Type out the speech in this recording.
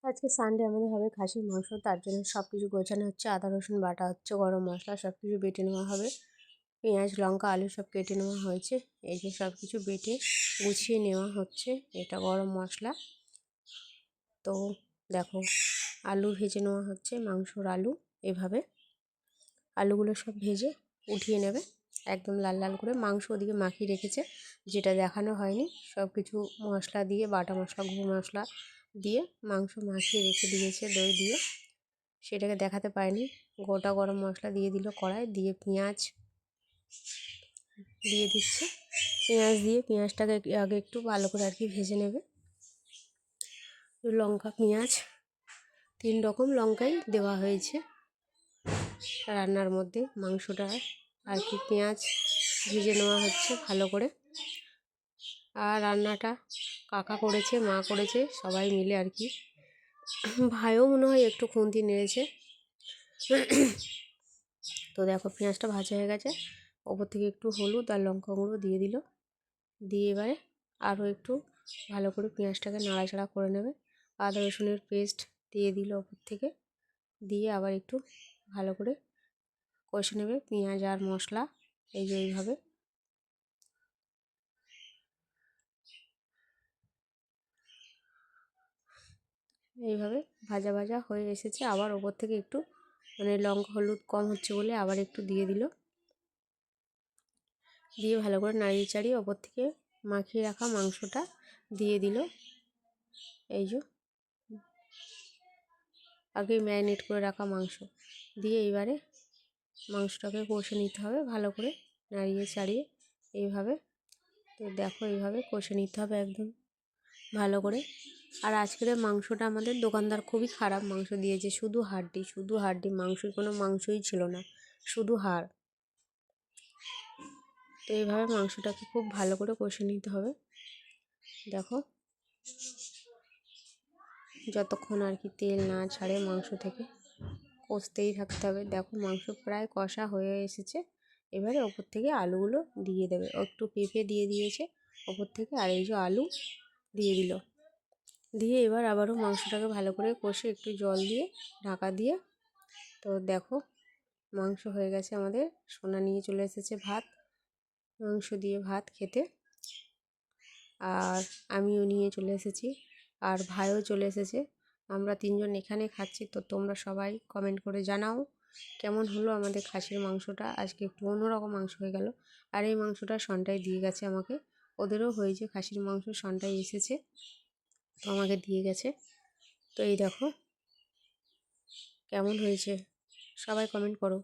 আজকে সানডে আমাদের হবে খাসির মাংস, তার জন্য সব কিছু গোছানো হচ্ছে। আদা রসুন বাটা হচ্ছে, গরম মশলা সব কিছু বেটে নেওয়া হবে। পেঁয়াজ লঙ্কা আলু সব কেটে নেওয়া হয়েছে। এই যে সব কিছু বেটে গুছিয়ে নেওয়া হচ্ছে। এটা গরম মশলা। তো দেখো, আলু ভেজে নেওয়া হচ্ছে, মাংসর আলু। এভাবে আলুগুলো সব ভেজে উঠিয়ে নেবে একদম লাল লাল করে। মাংস ওদিকে মাখিয়ে রেখেছে, যেটা দেখানো হয়নি। সব কিছু মশলা দিয়ে, বাটা মশলা গুঁড়ো মশলা দিয়ে মাংস মাখিয়ে রেখে দিয়েছে দই দিয়ে, সেটাকে দেখাতে পারিনি। গোটা গরম মশলা দিয়ে দিল কড়াই, দিয়ে পেঁয়াজ দিয়ে দিচ্ছে। পেঁয়াজ দিয়ে পেঁয়াজটাকে আগে একটু ভালো করে আর কি ভেজে নেবে। লঙ্কা পেঁয়াজ 3 রকম লঙ্কাই দেওয়া হয়েছে রান্নার মধ্যে। মাংসটা আর কি পেঁয়াজ ভেজে নেওয়া হচ্ছে ভালো করে। আর রান্নাটা কাকা করেছে, মা করেছে, সবাই মিলে আর কি। ভাইও মনে হয় একটু খুন্তি নেড়েছে। তো দেখো পেঁয়াজটা ভাজা হয়ে গেছে। ওপর থেকে একটু হলুদ আর লঙ্কা গুঁড়ো দিয়ে দিল। দিয়ে এবারে আরও একটু ভালো করে পেঁয়াজটাকে নাড়াচাড়া করে নেবে। আদা রসুনের পেস্ট দিয়ে দিল ওপর থেকে, দিয়ে আবার একটু ভালো করে কষে নেবে পেঁয়াজ আর মশলা। এই যে এইভাবে ভাজা ভাজা হয়ে এসেছে। আবার ওপর থেকে একটু লঙ্কা হলুদ কম হচ্ছে বলে আবার একটু দিয়ে দিল। দিয়ে ভালো করে নাড়িয়ে চাড়িয়ে ওপর থেকে মাখিয়ে রাখা মাংসটা দিয়ে দিল। এই যে আগে ম্যারিনেট করে রাখা মাংস দিয়ে এবারে মাংসটাকে কষে নিতে হবে ভালো করে নাড়িয়ে চাড়িয়ে এইভাবে। তো দেখো এইভাবে কষে নিতে হবে একদম ভালো করে। আর আজকের মাংসটা আমাদের দোকানদার খুবই খারাপ মাংস দিয়েছে, শুধু হাড্ডি, মাংসই কোনো মাংসই ছিল না, শুধু হাড়। তো এইভাবে মাংসটাকে খুব ভালো করে কষে নিতে হবে। দেখো যতক্ষণ আর কি তেল না ছাড়ে মাংস থেকে, কষতেই থাকতে হবে। দেখো মাংস প্রায় কষা হয়ে এসেছে। এবারে ওপর থেকে আলুগুলো দিয়ে দেবে। একটু পেঁপে দিয়ে দিয়েছে ওপর থেকে, আর এই যে আলু দিয়ে দিল। দিয়ে এবার আবারও মাংসটাকে ভালো করে কষে একটু জল দিয়ে ঢাকা দিয়ে। তো দেখো মাংস হয়ে গেছে আমাদের। সোনা নিয়ে চলে এসেছে ভাত, মাংস দিয়ে ভাত খেতে। আর আমিও নিয়ে চলে এসেছি, আর ভাইও চলে এসেছে। আমরা 3 জন এখানে খাচ্ছি। তো তোমরা সবাই কমেন্ট করে জানাও কেমন হলো আমাদের খাসির মাংসটা। আজকে একটু অন্যরকম মাংস হয়ে গেল। আর এই মাংসটা সনটাই দিয়ে গেছে আমাকে। ওদেরও হয়েছে খাসির মাংস, সনটাই এসেছে তো আমাকে দিয়ে গেছে। তো এই দেখো কেমন হয়েছে, সবাই কমেন্ট করো।